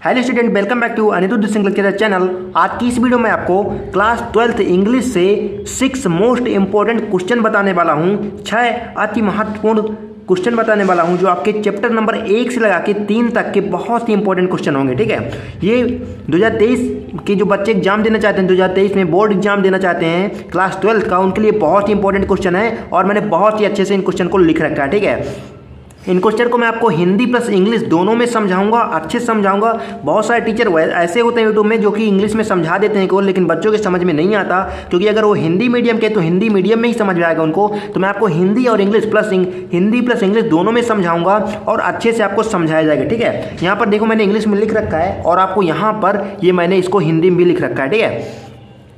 Hello student, welcome back to Anirudh Singh lecturer channel. आज की इस वीडियो में आपको क्लास 12th इंग्लिश से 6 मोस्ट इंपॉर्टेंट क्वेश्चन बताने वाला हूं। 6 अति महत्वपूर्ण क्वेश्चन बताने वाला हूं जो आपके चैप्टर नंबर 1 से लगा के 3 तक के बहुत ही इंपॉर्टेंट क्वेश्चन होंगे। ठीक है, ये 2023 के जो बच्चे एग्जाम देना चाहते हैं, 2023 में बोर्ड एग्जाम देना चाहते हैं क्लास 12 का, उनके लिए बहुत ही इंपॉर्टेंट क्वेश्चन है और मैंने बहुत ही अच्छे से इन क्वेश्चन को लिख रखा है। ठीक है, इन क्वेश्चन को मैं आपको हिंदी प्लस इंग्लिश दोनों में समझाऊंगा, अच्छे से समझाऊंगा। बहुत सारे टीचर ऐसे होते हैं यूट्यूब में जो कि इंग्लिश में समझा देते हैं केवल, लेकिन बच्चों के समझ में नहीं आता, क्योंकि अगर वो हिंदी मीडियम के तो हिंदी मीडियम में ही समझ में आएगा उनको। तो मैं आपको हिंदी और इंग्लिश हिंदी प्लस इंग्लिश दोनों में समझाऊंगा और अच्छे से आपको समझाया जाएगा। ठीक है, यहाँ पर देखो मैंने इंग्लिश में लिख रखा है और आपको यहाँ पर ये मैंने इसको हिंदी में भी लिख रखा है। ठीक है,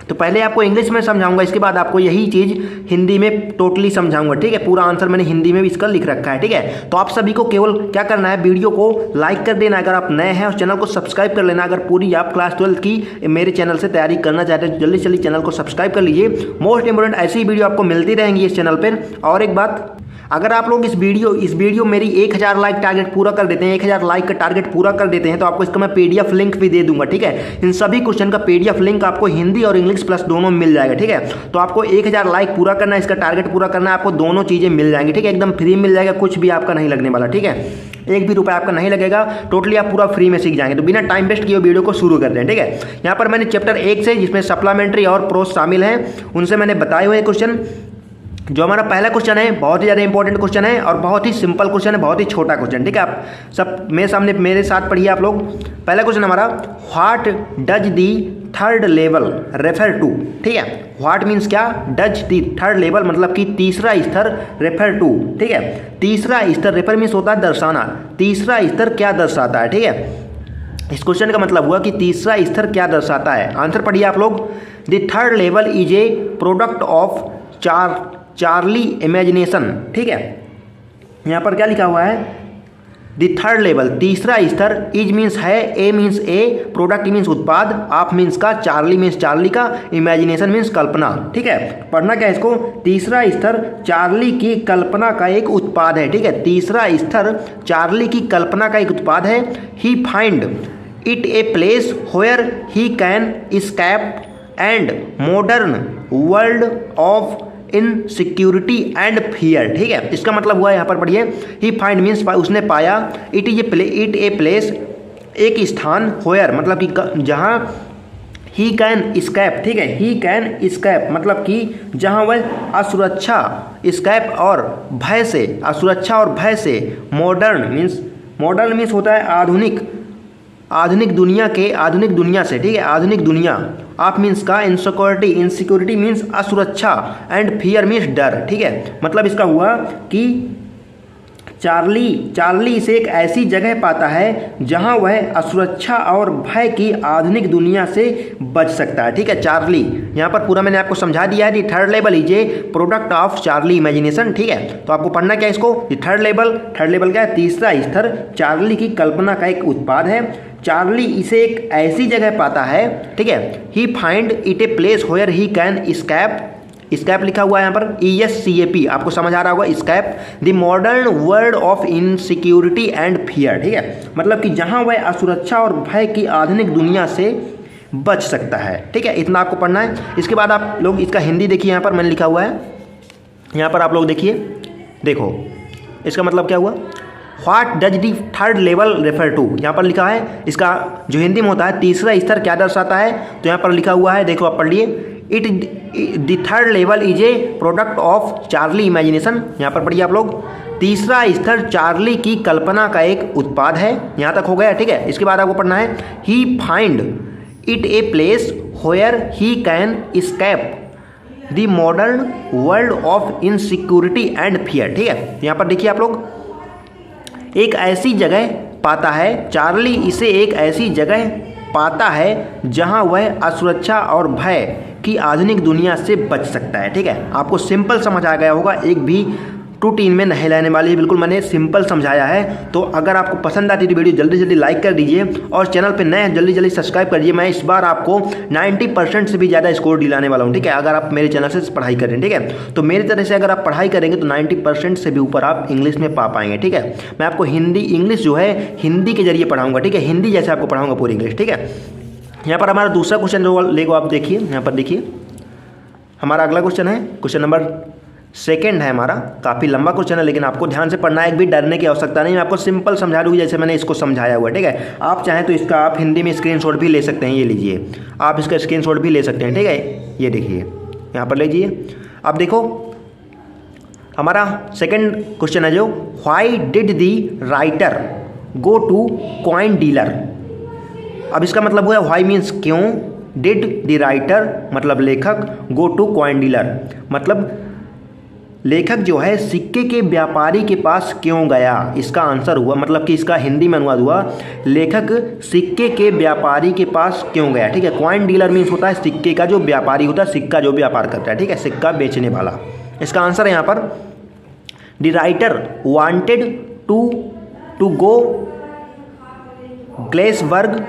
तो पहले आपको इंग्लिश में समझाऊंगा, इसके बाद आपको यही चीज़ हिंदी में टोटली समझाऊंगा। ठीक है, पूरा आंसर मैंने हिंदी में भी इसका लिख रखा है। ठीक है, तो आप सभी को केवल क्या करना है, वीडियो को लाइक कर देना अगर आप नए हैं, और चैनल को सब्सक्राइब कर लेना अगर पूरी आप क्लास 12 की मेरे चैनल से तैयारी करना चाहते हैं। जल्दी जल्दी चैनल को सब्सक्राइब कर लीजिए। मोस्ट इंपोर्टेंट ऐसी वीडियो आपको मिलती रहेंगी इस चैनल पर। और एक बात, अगर आप लोग इस वीडियो मेरी 1000 लाइक टारगेट पूरा कर देते हैं, 1000 लाइक का टारगेट पूरा कर देते हैं, तो आपको इसका मैं पीडीएफ लिंक भी दे दूंगा। ठीक है, इन सभी क्वेश्चन का पीडीएफ लिंक आपको हिंदी और इंग्लिश प्लस दोनों मिल जाएगा। ठीक है, तो आपको 1000 लाइक पूरा करना है, इसका टारगेट पूरा करना है, आपको दोनों चीज़ें मिल जाएंगी। ठीक है, एकदम फ्री मिल जाएगा, कुछ भी आपका नहीं लगने वाला। ठीक है, एक भी रुपया आपका नहीं लगेगा, टोटली आप पूरा फ्री में सीख जाएंगे। तो बिना टाइम वेस्ट किए वीडियो को शुरू कर दें। ठीक है, यहाँ पर मैंने चैप्टर 1 से, जिसमें सप्लीमेंट्री और प्रोस शामिल हैं, उनसे मैंने बताए हुए क्वेश्चन। जो हमारा पहला क्वेश्चन है बहुत ही ज़्यादा इंपॉर्टेंट क्वेश्चन है और बहुत ही सिंपल क्वेश्चन है, बहुत ही छोटा क्वेश्चन। ठीक है, आप सब मेरे सामने मेरे साथ पढ़िए आप लोग। पहला क्वेश्चन हमारा, what does the third level refer to. ठीक है, व्हाट मीन्स क्या, डज दी थर्ड लेवल मतलब कि तीसरा स्तर, रेफर टू। ठीक है, तीसरा स्तर, रेफर मीन्स होता है दर्शाना, तीसरा स्तर क्या दर्शाता है। ठीक है, इस क्वेश्चन का मतलब हुआ कि तीसरा स्तर क्या दर्शाता है। आंसर पढ़िए आप लोग। The third level is a product of Charlie imagination. ठीक है, यहाँ पर क्या लिखा हुआ है, द थर्ड लेवल तीसरा स्तर, इज मीन्स है, ए मीन्स ए, प्रोडक्ट मीन्स उत्पाद, ऑफ मीन्स का, चार्ली मीन्स चार्ली का, इमेजिनेशन मीन्स कल्पना। ठीक है, पढ़ना क्या है इसको, तीसरा स्तर चार्ली की कल्पना का एक उत्पाद है। ठीक है, तीसरा स्तर चार्ली की कल्पना का एक उत्पाद है। He find it a place where he can escape and modern world of insecurity and fear. ठीक है, इसका मतलब हुआ यहाँ पर पढ़िए, ही फाइंड मीन्स उसने पाया, इट ए प्लेस एक स्थान, होयर मतलब कि जहाँ, ही कैन स्कैप। ठीक है, ही कैन स्कैप मतलब कि जहाँ वह असुरक्षा, स्कैप और भय से, असुरक्षा और भय से, मॉडर्न मीन्स होता है आधुनिक दुनिया के, आधुनिक दुनिया से। ठीक है, आधुनिक दुनिया, आप मीन्स का, इनसिक्योरिटी मीन्स असुरक्षा, एंड फियर मीन्स डर। ठीक है, मतलब इसका हुआ कि चार्ली इसे एक ऐसी जगह पाता है जहां वह असुरक्षा और भय की आधुनिक दुनिया से बच सकता है। ठीक है, चार्ली यहाँ पर पूरा मैंने आपको समझा दिया है। Third level is a product of Charlie imagination. ठीक है, तो आपको पढ़ना क्या है इसको, थर्ड लेवल क्या है, तीसरा स्तर चार्ली की कल्पना का एक उत्पाद है। चार्ली इसे एक ऐसी जगह पाता है। ठीक है, he find it a place where he can escape लिखा हुआ है यहाँ पर, ESCAP, आपको समझ आ रहा होगा, escape the modern world of insecurity and fear. ठीक है, मतलब कि जहाँ वह असुरक्षा और भय की आधुनिक दुनिया से बच सकता है। ठीक है, इतना आपको पढ़ना है। इसके बाद आप लोग इसका हिंदी देखिए, यहाँ पर मैंने लिखा हुआ है, यहाँ पर आप लोग देखिए, देखो इसका मतलब क्या हुआ, what does the third level refer to. यहाँ पर लिखा है, इसका जो हिंदी में होता है तीसरा स्तर क्या दर्शाता है, तो यहाँ पर लिखा हुआ है, देखो आप पढ़ लिए, the third level is a product of Charlie imagination. यहाँ पर पढ़िए आप लोग, तीसरा स्तर चार्ली की कल्पना का एक उत्पाद है। यहाँ तक हो गया। ठीक है, इसके बाद आपको पढ़ना है, he find it a place where he can escape the modern world of insecurity and fear. ठीक है, यहाँ पर देखिए आप लोग, एक ऐसी जगह पाता है, चार्ली इसे एक ऐसी जगह पाता है जहां वह असुरक्षा और भय की आधुनिक दुनिया से बच सकता है। ठीक है, आपको सिंपल समझ आ गया होगा, एक भी रूटीन में नहीं लाने वाली है, बिल्कुल मैंने सिंपल समझाया है। तो अगर आपको पसंद आती है तो वीडियो जल्दी जल्दी लाइक कर दीजिए और चैनल पे नए हैं जल्दी जल्दी सब्सक्राइब कर दीजिए। मैं इस बार आपको 90% से भी ज़्यादा स्कोर दिलाने वाला हूँ, ठीक है, अगर आप मेरे चैनल से पढ़ाई करें, ठीक है। तो मेरी तरह से अगर आप पढ़ाई करेंगे तो 90% से भी ऊपर आप इंग्लिश में पा पाएंगे, ठीक है। मैं आपको हिंदी इंग्लिश जो है हिंदी के जरिए पढ़ाऊँगा, ठीक है, हिंदी जैसे आपको पढ़ाऊँगा पूरी इंग्लिश, ठीक है। यहाँ पर हमारा दूसरा क्वेश्चन जो लेगो आप देखिए, यहाँ पर देखिए हमारा अगला क्वेश्चन है, क्वेश्चन नंबर 2 है हमारा। काफ़ी लंबा क्वेश्चन है लेकिन आपको ध्यान से पढ़ना है, एक भी डरने की आवश्यकता नहीं। मैं आपको सिंपल समझा दूँगी जैसे मैंने इसको समझाया हुआ है, ठीक है। आप चाहें तो इसका आप हिंदी में स्क्रीनशॉट भी ले सकते हैं, ये लीजिए, आप इसका स्क्रीनशॉट भी ले सकते हैं, ठीक है। ये देखिए यहाँ पर लीजिए, अब देखो हमारा सेकंड क्वेश्चन है जो why did the writer go to coin dealer. अब इसका मतलब हुआ व्हाई मीन्स क्यों, डिड द राइटर मतलब लेखक, गो टू कॉइन डीलर मतलब लेखक जो है सिक्के के व्यापारी के पास क्यों गया। इसका आंसर हुआ मतलब कि इसका हिंदी में अनुवाद हुआ लेखक सिक्के के व्यापारी के पास क्यों गया, ठीक है। कॉइन डीलर मीन्स होता है सिक्के का जो व्यापारी होता है, सिक्का जो व्यापार करता है, ठीक है, सिक्का बेचने वाला। इसका आंसर है यहाँ पर the writer wanted to go Galesburg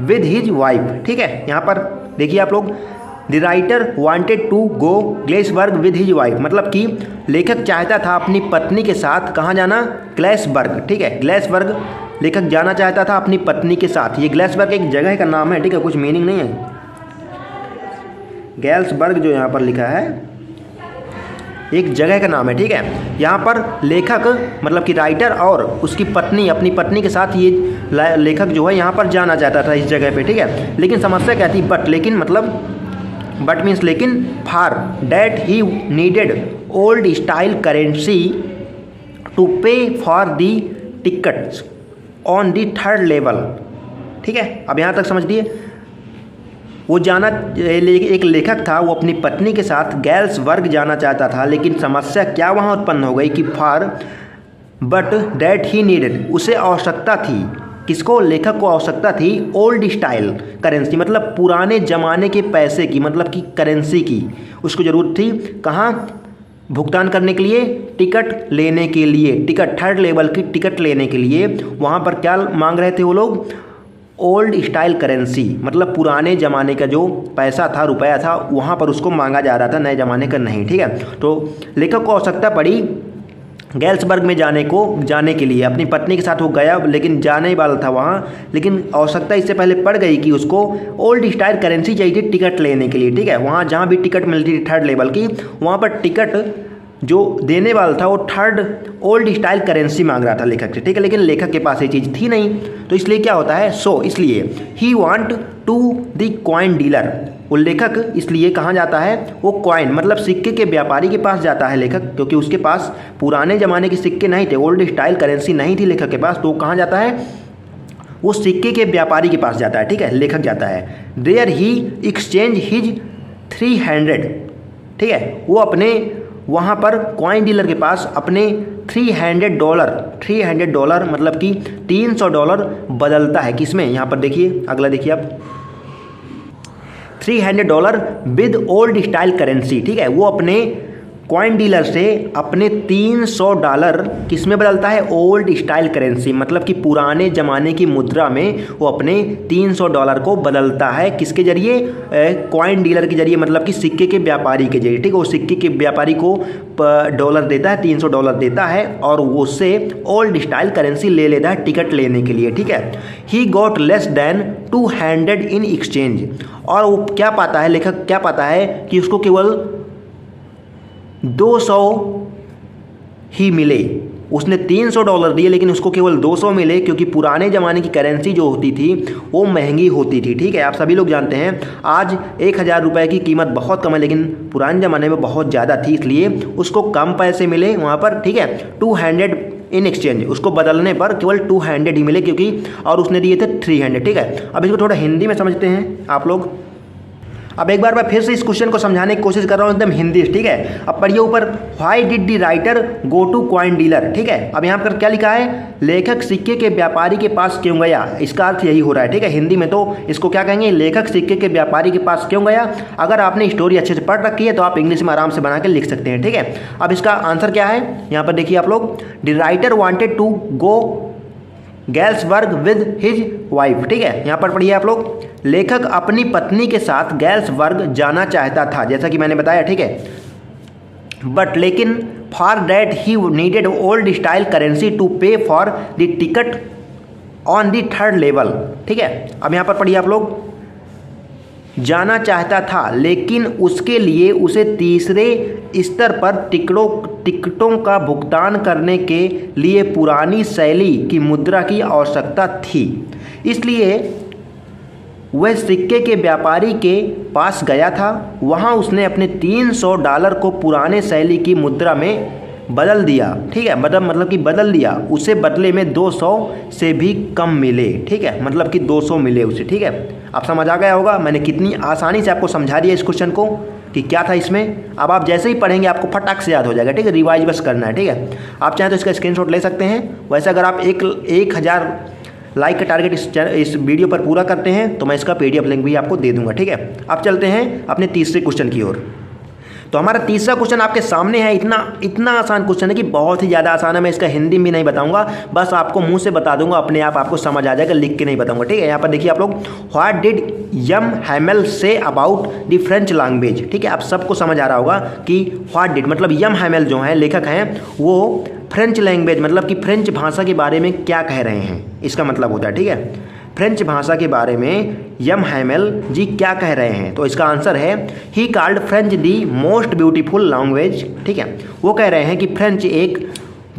with his wife, ठीक है। यहाँ पर देखिए आप लोग, the writer wanted to go Galesburg with his wife मतलब कि लेखक चाहता था अपनी पत्नी के साथ कहाँ जाना, ग्लेसबर्ग, ठीक है। ग्लेसबर्ग लेखक जाना चाहता था अपनी पत्नी के साथ। ये ग्लेसबर्ग एक जगह का नाम है, ठीक है, कुछ मीनिंग नहीं है। ग्लेसबर्ग जो यहाँ पर लिखा है एक जगह का नाम है, ठीक है। यहाँ पर लेखक मतलब कि राइटर और उसकी पत्नी अपनी पत्नी के साथ ये लेखक जो है यहाँ पर जाना चाहता था इस जगह पे, ठीक है। लेकिन समस्या क्या थी, बट लेकिन मतलब बट मीन्स लेकिन for that he needed old style currency to pay for the tickets on the 3rd level, ठीक है। अब यहाँ तक समझ लिए, वो जाना एक लेखक था, वो अपनी पत्नी के साथ गैल्सबर्ग जाना चाहता था, लेकिन समस्या क्या वहाँ उत्पन्न हो गई कि for but that he needed उसे आवश्यकता थी, किसको, लेखक को आवश्यकता थी ओल्ड स्टाइल करेंसी मतलब पुराने ज़माने के पैसे की मतलब कि करेंसी की उसको ज़रूरत थी। कहाँ भुगतान करने के लिए, टिकट लेने के लिए, टिकट 3rd लेवल की टिकट लेने के लिए। वहाँ पर क्या मांग रहे थे वो लोग, ओल्ड स्टाइल करेंसी मतलब पुराने ज़माने का जो पैसा था, रुपया था, वहाँ पर उसको मांगा जा रहा था, नए ज़माने का नहीं, ठीक है। तो लेखक को आवश्यकता पड़ी गैल्सबर्ग में जाने के लिए, अपनी पत्नी के साथ वो गया लेकिन जाने ही वाला था वहाँ, लेकिन आवश्यकता इससे पहले पड़ गई कि उसको ओल्ड स्टाइल करेंसी चाहिए थी टिकट लेने के लिए, ठीक है। वहाँ जहाँ भी टिकट मिलती थी 3rd लेवल की, वहाँ पर टिकट जो देने वाला था वो 3rd ओल्ड स्टाइल करेंसी मांग रहा था लेखक से, ठीक है। लेकिन लेखक के पास ये चीज़ थी नहीं, तो इसलिए क्या होता है, सो इसलिए he want to the coin dealer, वो लेखक इसलिए कहाँ जाता है, वो कॉइन मतलब सिक्के के व्यापारी के पास जाता है लेखक, क्योंकि उसके पास पुराने ज़माने के सिक्के नहीं थे, ओल्ड स्टाइल करेंसी नहीं थी लेखक के पास, तो कहाँ जाता है, वो सिक्के के व्यापारी के पास जाता है, ठीक है, लेखक जाता है। देयर ही एक्सचेंज हिज 300, ठीक है, वो अपने वहाँ पर कॉइन डीलर के पास अपने $300 मतलब कि $300 बदलता है किसमें, यहाँ पर देखिए, अगला देखिए आप, $300 विद ओल्ड स्टाइल करेंसी, ठीक है। वो अपने कॉइन डीलर से अपने $300 किस में बदलता है, ओल्ड स्टाइल करेंसी मतलब कि पुराने ज़माने की मुद्रा में वो अपने $300 को बदलता है, किसके जरिए, कॉइन डीलर के जरिए मतलब कि सिक्के के व्यापारी के जरिए, ठीक है। वो सिक्के के व्यापारी को डॉलर देता है, $300 देता है और वो उससे ओल्ड स्टाइल करेंसी ले लेता है टिकट लेने के लिए, ठीक है। He got less than 200 in exchange, और वो क्या पाता है, लेखक क्या पाता है कि उसको केवल 200 ही मिले। उसने $300 दिए लेकिन उसको केवल 200 मिले, क्योंकि पुराने ज़माने की करेंसी जो होती थी वो महंगी होती थी, ठीक है। आप सभी लोग जानते हैं आज 1000 रुपये की कीमत बहुत कम है, लेकिन पुराने ज़माने में बहुत ज़्यादा थी, इसलिए उसको कम पैसे मिले वहाँ पर, ठीक है। 200 इन एक्सचेंज, उसको बदलने पर केवल 200 ही मिले, क्योंकि और उसने दिए थे 300, ठीक है। अब इसको थोड़ा हिंदी में समझते हैं आप लोग। अब एक बार मैं फिर से इस क्वेश्चन को समझाने की कोशिश कर रहा हूँ एकदम हिंदी, ठीक है। अब पढ़िए ऊपर, why did the writer go to coin dealer, ठीक है। अब यहाँ पर क्या लिखा है, लेखक सिक्के के व्यापारी के पास क्यों गया, इसका अर्थ यही हो रहा है, ठीक है। हिंदी में तो इसको क्या कहेंगे, लेखक सिक्के के व्यापारी के पास क्यों गया। अगर आपने स्टोरी अच्छे से पढ़ रखी है तो आप इंग्लिश में आराम से बना के लिख सकते हैं, ठीक है। अब इसका आंसर क्या है, यहाँ पर देखिए आप लोग, the writer wanted to go Galesburg with his wife, ठीक है। यहाँ पर पढ़िए आप लोग, लेखक अपनी पत्नी के साथ गैल्सबर्ग जाना चाहता था, जैसा कि मैंने बताया, ठीक है। बट लेकिन for that he needed old style currency to pay for the ticket on the third level, ठीक है। अब यहाँ पर पढ़िए आप लोग, जाना चाहता था लेकिन उसके लिए उसे तीसरे स्तर पर टिकटों का भुगतान करने के लिए पुरानी शैली की मुद्रा की आवश्यकता थी। इसलिए वह सिक्के के व्यापारी के पास गया था। वहां उसने अपने $300 को पुराने शैली की मुद्रा में बदल दिया, ठीक है। मतलब कि बदल दिया, उसे बदले में 200 से भी कम मिले, ठीक है। मतलब कि 200 मिले उसे, ठीक है। आप समझ आ गया होगा, मैंने कितनी आसानी से आपको समझा दिया इस क्वेश्चन को कि क्या था इसमें। अब आप जैसे ही पढ़ेंगे आपको फटाक से याद हो जाएगा, ठीक है। रिवाइज बस करना है, ठीक है। आप चाहें तो इसका स्क्रीनशॉट ले सकते हैं। वैसे अगर आप 1000 लाइक का टारगेट इस वीडियो पर पूरा करते हैं तो मैं इसका PDF लिंक भी आपको दे दूंगा, ठीक है। अब चलते हैं अपने तीसरे क्वेश्चन की ओर। तो हमारा तीसरा क्वेश्चन आपके सामने है। इतना आसान क्वेश्चन है कि बहुत ही ज़्यादा आसान है। मैं इसका हिंदी में नहीं बताऊंगा, बस आपको मुंह से बता दूंगा, अपने आप आपको समझ आ जाएगा, लिख के नहीं बताऊंगा, ठीक है। यहाँ पर देखिए आप लोग, what did M Hamel say about the French language, ठीक है। आप सबको समझ आ रहा होगा कि व्हाट डिड मतलब यम हैमेल जो है लेखक हैं, वो फ्रेंच लैंग्वेज मतलब कि फ्रेंच भाषा के बारे में क्या कह रहे हैं, इसका मतलब होता है, ठीक है। फ्रेंच भाषा के बारे में यम हैमेल जी क्या कह रहे हैं, तो इसका आंसर है, he called French the most beautiful language, ठीक है। वो कह रहे हैं कि फ्रेंच एक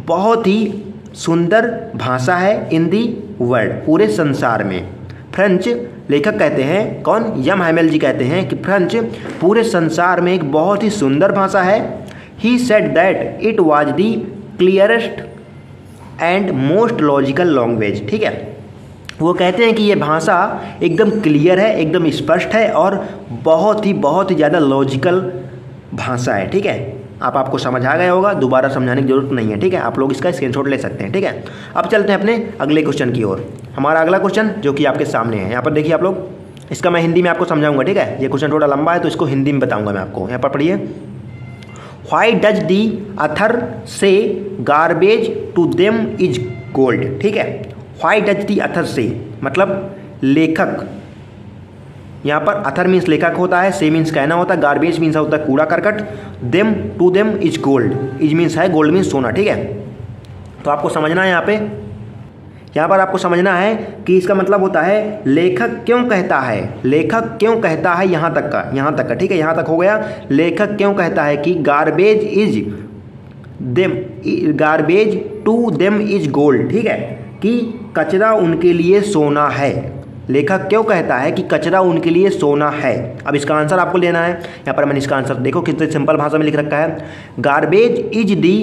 बहुत ही सुंदर भाषा है इन दी वर्ल्ड, पूरे संसार में। फ्रेंच लेखक कहते हैं, कौन, यम हैमेल जी कहते हैं कि फ्रेंच पूरे संसार में एक बहुत ही सुंदर भाषा है। He said that it was the clearest and most logical language, ठीक है। वो कहते हैं कि ये भाषा एकदम क्लियर है, एकदम स्पष्ट है और बहुत ही ज़्यादा लॉजिकल भाषा है, ठीक है। आपको समझ आ गया होगा, दोबारा समझाने की जरूरत नहीं है, ठीक है। आप लोग इसका स्क्रीनशॉट ले सकते हैं, ठीक है। अब चलते हैं अपने अगले क्वेश्चन की ओर। हमारा अगला क्वेश्चन जो कि आपके सामने है, यहाँ पर देखिए आप लोग, इसका मैं हिंदी में आपको समझाऊंगा, ठीक है। ये क्वेश्चन थोड़ा लंबा है तो इसको हिंदी में बताऊँगा मैं आपको। यहाँ पर पढ़िए, why does the author say garbage to them is gold, ठीक है। व्हाई डज दी अथर से मतलब लेखक, यहाँ पर अथर मीन्स लेखक होता है, से मीन्स कहना होता है, गार्बेज मीन्स होता है कूड़ा करकट, them to them is gold, is means है गोल्ड मीन्स सोना, ठीक है। तो आपको समझना है यहाँ पर आपको समझना है कि इसका मतलब होता है लेखक क्यों कहता है, लेखक क्यों कहता है, यहाँ तक का, ठीक है। यहाँ तक हो गया, लेखक क्यों कहता है कि garbage to them is gold, ठीक है, कि कचरा उनके लिए सोना है। लेखक क्यों कहता है कि कचरा उनके लिए सोना है। अब इसका आंसर आपको लेना है। यहाँ पर मैंने इसका आंसर देखो कितने सिंपल भाषा में लिख रखा है, garbage is the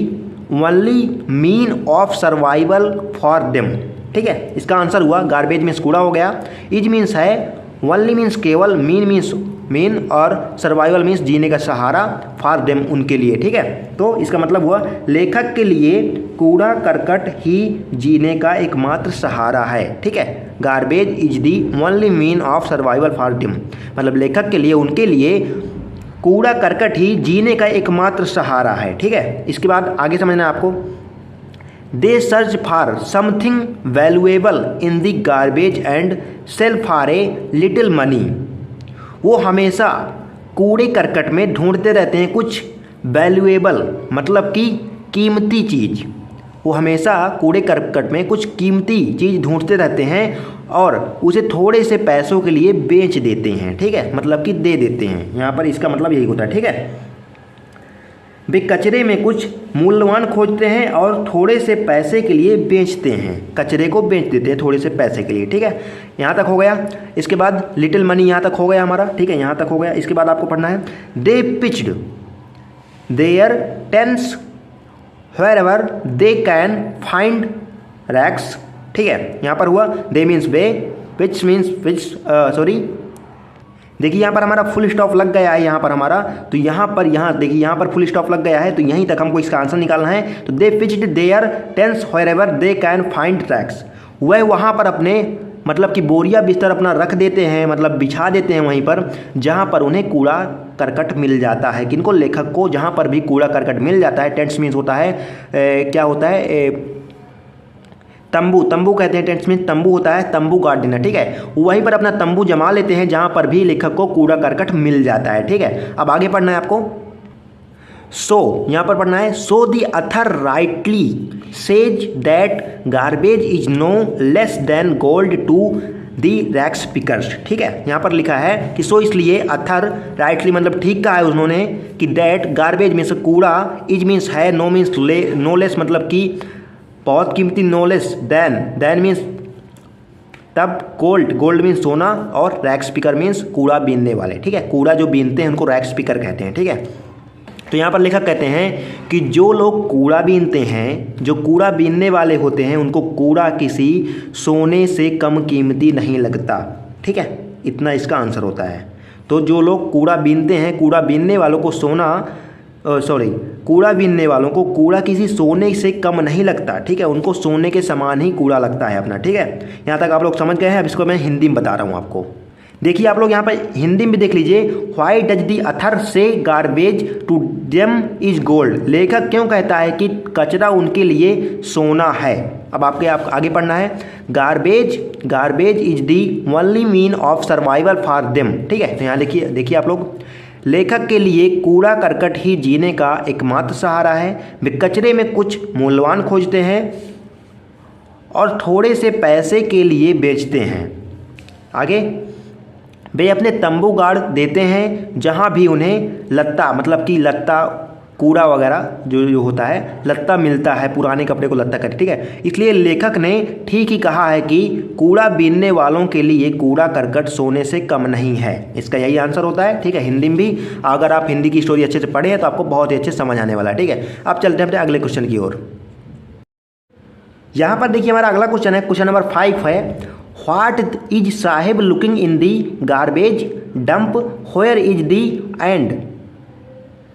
only mean of survival for them, ठीक है। इसका आंसर हुआ, गार्बेज मीन्स कूड़ा हो गया, इज मीन्स है, ओनली मीन्स केवल, मीन मीन्स मीन और सर्वाइवल मीन्स जीने का सहारा, फॉर देम उनके लिए, ठीक है। तो इसका मतलब हुआ लेखक के लिए कूड़ा करकट ही जीने का एकमात्र सहारा है, ठीक है। Garbage is the only mean of survival for them मतलब लेखक के लिए, उनके लिए कूड़ा करकट ही जीने का एकमात्र सहारा है, ठीक है। इसके बाद आगे समझना है आपको, they search for something valuable in the garbage and sell for a little money. वो हमेशा कूड़े करकट में ढूंढते रहते हैं कुछ वैल्यूएबल मतलब कि कीमती चीज़। वो हमेशा कूड़े करकट में कुछ कीमती चीज़ ढूंढते रहते हैं और उसे थोड़े से पैसों के लिए बेच देते हैं, ठीक है, मतलब कि दे देते हैं। यहाँ पर इसका मतलब यही होता है, ठीक है। वे कचरे में कुछ मूल्यवान खोजते हैं और थोड़े से पैसे के लिए बेचते हैं, कचरे को बेच देते हैं थोड़े से पैसे के लिए, ठीक है। यहाँ तक हो गया। इसके बाद लिटिल मनी यहाँ तक हो गया हमारा, ठीक है, यहाँ तक हो गया। इसके बाद आपको पढ़ना है, they pitched their tents wherever they can find racks, ठीक है। यहाँ पर हुआ दे मीन्स वे, पिच मीन्स पिच, देखिए यहाँ पर हमारा फुल स्टॉप लग गया है यहाँ पर हमारा, तो यहाँ देखिए यहाँ पर फुल स्टॉप लग गया है, तो यहीं तक हमको इसका आंसर निकालना है। तो they pitched their tents wherever they can find tracks, वह वहाँ पर अपने मतलब कि बोरिया बिस्तर अपना रख देते हैं, मतलब बिछा देते हैं वहीं पर जहाँ पर उन्हें कूड़ा करकट मिल जाता है। किनको? लेखक को जहाँ पर भी कूड़ा करकट मिल जाता है। टेंट्स मीन्स होता है क्या होता है तंबू, तंबू कहते हैं, टेंट्स मीन्स तंबू होता है, तंबू गाड़ देना, ठीक है। वहीं पर अपना तंबू जमा लेते हैं जहाँ पर भी लेखक को कूड़ा करकट मिल जाता है, ठीक है। अब आगे पढ़ना है आपको। सो यहाँ पर पढ़ना है, so the author rightly says that garbage is no less than gold to the rag pickers, ठीक है। यहाँ पर लिखा है कि सो इसलिए अथर राइटली मतलब ठीक कहा है उन्होंने कि दैट गार्बेज मीन्स कूड़ा, इज मीन्स है, नो मीन्स नो लेस मतलब कि बहुत कीमती, नो लेस देन मीन्स तब, गोल्ड मीन्स सोना, और रैक्स पिकर मीन्स कूड़ा बीनने वाले, ठीक है। कूड़ा जो बीनते हैं उनको रैक्स पिकर कहते हैं, ठीक है। तो यहाँ पर लेखक कहते हैं कि जो लोग कूड़ा बीनते हैं, जो कूड़ा बीनने वाले होते हैं, उनको कूड़ा किसी सोने से कम कीमती नहीं लगता, ठीक है। इतना इसका आंसर होता है। तो जो लोग कूड़ा बीनते हैं, कूड़ा बीनने वालों को कूड़ा बीनने वालों को कूड़ा किसी सोने से कम नहीं लगता, ठीक है। उनको सोने के समान ही कूड़ा लगता है अपना, ठीक है। यहाँ तक आप लोग समझ गए हैं। अब इसको मैं हिंदी में बता रहा हूँ आपको। देखिए आप लोग यहाँ पर हिंदी में देख लीजिए, why does the author say garbage to them is gold, लेखक क्यों कहता है कि कचरा उनके लिए सोना है। अब आप आगे पढ़ना है, garbage is the only mean of survival for them, ठीक है। तो यहाँ देखिए आप लोग, लेखक के लिए कूड़ा करकट ही जीने का एकमात्र सहारा है। वे कचरे में कुछ मूल्यवान खोजते हैं और थोड़े से पैसे के लिए बेचते हैं। आगे, वे अपने तंबू गाड़ देते हैं जहाँ भी उन्हें लत्ता मतलब कि लत्ता कूड़ा वगैरह जो होता है, लत्ता मिलता है, पुराने कपड़े को लत्ता कर, ठीक है। इसलिए लेखक ने ठीक ही कहा है कि कूड़ा बीनने वालों के लिए कूड़ा करकट सोने से कम नहीं है। इसका यही आंसर होता है, ठीक है। हिंदी में भी अगर आप हिंदी की स्टोरी अच्छे से पढ़े हैं तो आपको बहुत ही अच्छे समझ आने वाला है, ठीक है। अब चलते हैं अपने अगले क्वेश्चन की ओर। यहाँ पर देखिए हमारा अगला क्वेश्चन है, क्वेश्चन नंबर 5 है, what is Saheb looking in the garbage dump, where is the and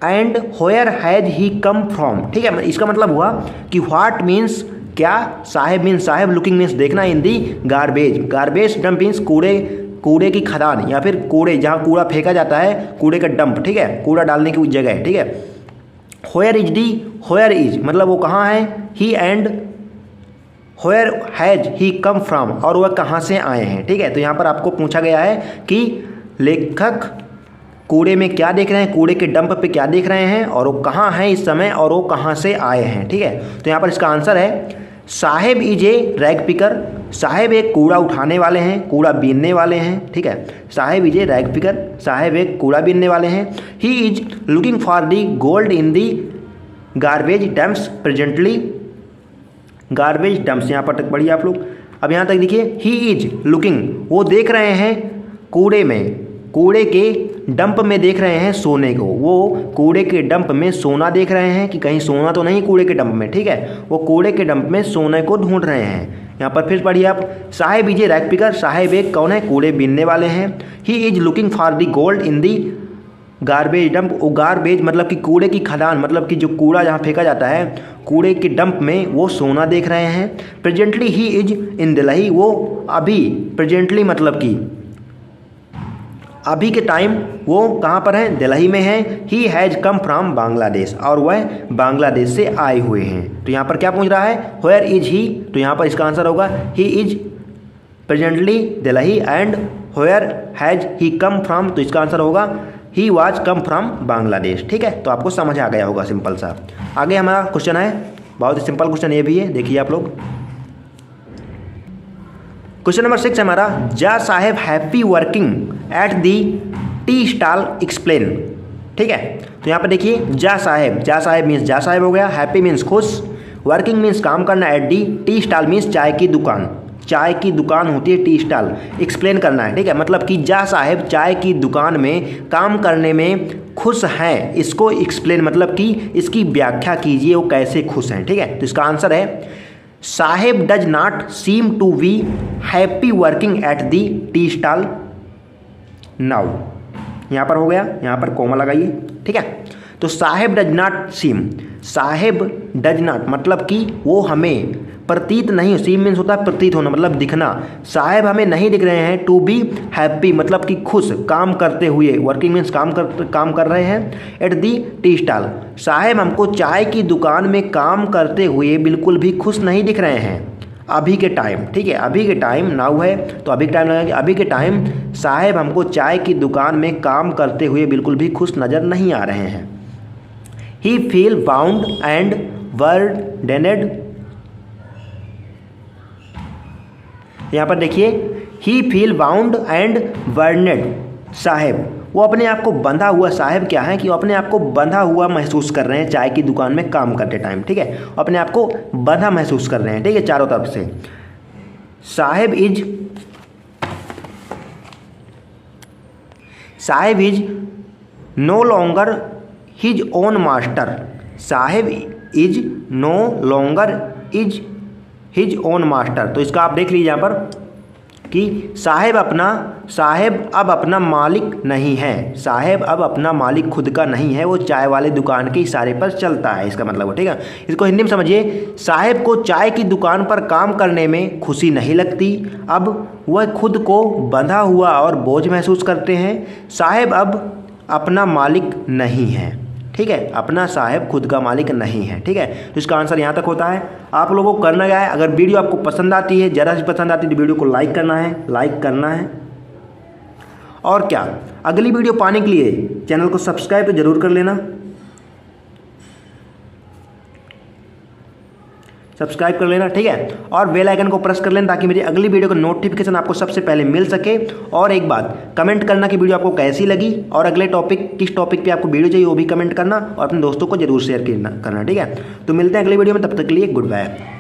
where has he come from, ठीक है। इसका मतलब हुआ कि व्हाट मीन्स क्या, Saheb means Saheb, looking means देखना, in the garbage dump means कूड़े की खदान या फिर कूड़े जहाँ कूड़ा फेंका जाता है, कूड़े का डंप, ठीक है, कूड़ा डालने की जगह, ठीक है। व्हेयर इज मतलब वो कहाँ है, he and where has he come from और वह कहाँ से आए हैं, ठीक है। तो यहाँ पर आपको पूछा गया है कि लेखक कूड़े में क्या देख रहे हैं, कूड़े के डंप पे क्या देख रहे हैं, और वो कहाँ हैं इस समय, और वो कहाँ से आए हैं, ठीक है। तो यहाँ पर इसका आंसर है, साहेब इज ए रैग पिकर, साहेब एक कूड़ा उठाने वाले हैं, कूड़ा बीनने वाले हैं, ठीक है। साहेब इज ए रैग पिकर, साहेब एक कूड़ा बीनने वाले हैं। He is looking for the gold in the garbage dumps presently, garbage dumps यहाँ पर तक पढ़िए आप लोग। अब यहाँ तक देखिए, ही इज लुकिंग वो देख रहे हैं कूड़े में, कूड़े के डंप में देख रहे हैं सोने को, वो कूड़े के डंप में सोना देख रहे हैं कि कहीं सोना तो नहीं कूड़े के डंप में, ठीक है। वो कूड़े के डंप में सोने को ढूंढ रहे हैं। यहाँ पर फिर पढ़िए आप, साहेब इज ए रैग पिकर, साहेब एक कौन है, कूड़े बीनने वाले हैं। He is looking for the gold in the garbage dump, वो गार्बेज मतलब कि कूड़े की खदान, मतलब कि जो कूड़ा जहाँ फेंका जाता है कूड़े के डंप में, वो सोना देख रहे हैं। Presently he is in Delhi, वो अभी, प्रेजेंटली मतलब कि अभी के टाइम वो कहाँ पर हैं, दिल्ली में हैं। He has come from Bangladesh, और वह बांग्लादेश से आए हुए हैं। तो यहाँ पर क्या पूछ रहा है, व्हेयर इज ही, तो यहाँ पर इसका आंसर होगा he is presently Delhi and where has he come from, तो इसका आंसर होगा he was come from Bangladesh, ठीक है। तो आपको समझ आ गया होगा सिंपल सा। आगे हमारा क्वेश्चन है, बहुत ही सिंपल क्वेश्चन ये भी है, देखिए आप लोग। क्वेश्चन नंबर 6 हमारा, जा Saheb happy working at the tea stall explain, ठीक है। तो यहाँ पर देखिए, जा साहेब मीन्स जा साहेब हो गया, हैप्पी मीन्स खुश, वर्किंग मीन्स काम करना, eight the tea stall means चाय की दुकान, चाय की दुकान होती है टी स्टॉल, एक्सप्लेन करना है, ठीक है। मतलब कि जा साहेब चाय की दुकान में काम करने में खुश हैं, इसको एक्सप्लेन मतलब कि इसकी व्याख्या कीजिए, वो कैसे खुश हैं, ठीक है। तो इसका आंसर है, Saheb does not seem to be happy working at the tea stall now, यहाँ पर हो गया, यहाँ पर कॉमा लगाइए, ठीक है। तो Saheb does not seem, Saheb does not मतलब कि वो हमें प्रतीत नहीं, सीम मीन्स होता है प्रतीत होना मतलब दिखना, साहेब हमें नहीं दिख रहे हैं। टू बी हैप्पी मतलब कि खुश, काम करते हुए, वर्किंग मीन्स काम कर रहे हैं। एट दी टी स्टॉल, साहेब हमको चाय की दुकान में काम करते हुए बिल्कुल भी खुश नहीं दिख रहे हैं अभी के टाइम, ठीक है। अभी के टाइम नाउ है तो अभी के टाइम लगाएंगे, अभी के टाइम साहेब हमको चाय की दुकान में काम करते हुए बिल्कुल भी खुश नज़र नहीं आ रहे हैं। ही फील बाउंड एंड बर्डनेड, यहाँ पर देखिए ही फील बाउंड एंड बर्डनेड, साहेब वो अपने आप को बंधा हुआ, साहेब क्या है कि वो अपने आप को बंधा हुआ महसूस कर रहे हैं चाय की दुकान में काम करते टाइम, ठीक है। अपने आप को बंधा महसूस कर रहे हैं, ठीक है, चारों तरफ से। Saheb is no longer his own master, Saheb is no longer is his own master. तो इसका आप देख लीजिए यहाँ पर कि साहेब अब अपना मालिक नहीं है, साहेब अब अपना मालिक खुद का नहीं है, वो चाय वाले दुकान के इशारे पर चलता है, इसका मतलब है, ठीक है। इसको हिंदी में समझिए, साहेब को चाय की दुकान पर काम करने में खुशी नहीं लगती, अब वह खुद को बंधा हुआ और बोझ महसूस करते हैं। साहेब अब अपना मालिक नहीं है, ठीक है, अपना साहेब खुद का मालिक नहीं है, ठीक है। तो इसका आंसर यहाँ तक होता है। आप लोगों को करना क्या है, अगर वीडियो आपको पसंद आती है, ज़रा सी पसंद आती है तो वीडियो को लाइक करना है। और क्या, अगली वीडियो पाने के लिए चैनल को सब्सक्राइब तो जरूर कर लेना, सब्सक्राइब कर लेना, ठीक है। और बेल आइकन को प्रेस कर लेना ताकि मेरी अगली वीडियो का नोटिफिकेशन आपको सबसे पहले मिल सके। और एक बात, कमेंट करना कि वीडियो आपको कैसी लगी और अगले टॉपिक किस टॉपिक पे आपको वीडियो चाहिए वो भी कमेंट करना और अपने दोस्तों को जरूर शेयर करना, ठीक है। तो मिलते हैं अगली वीडियो में, तब तक के लिए गुड बाय।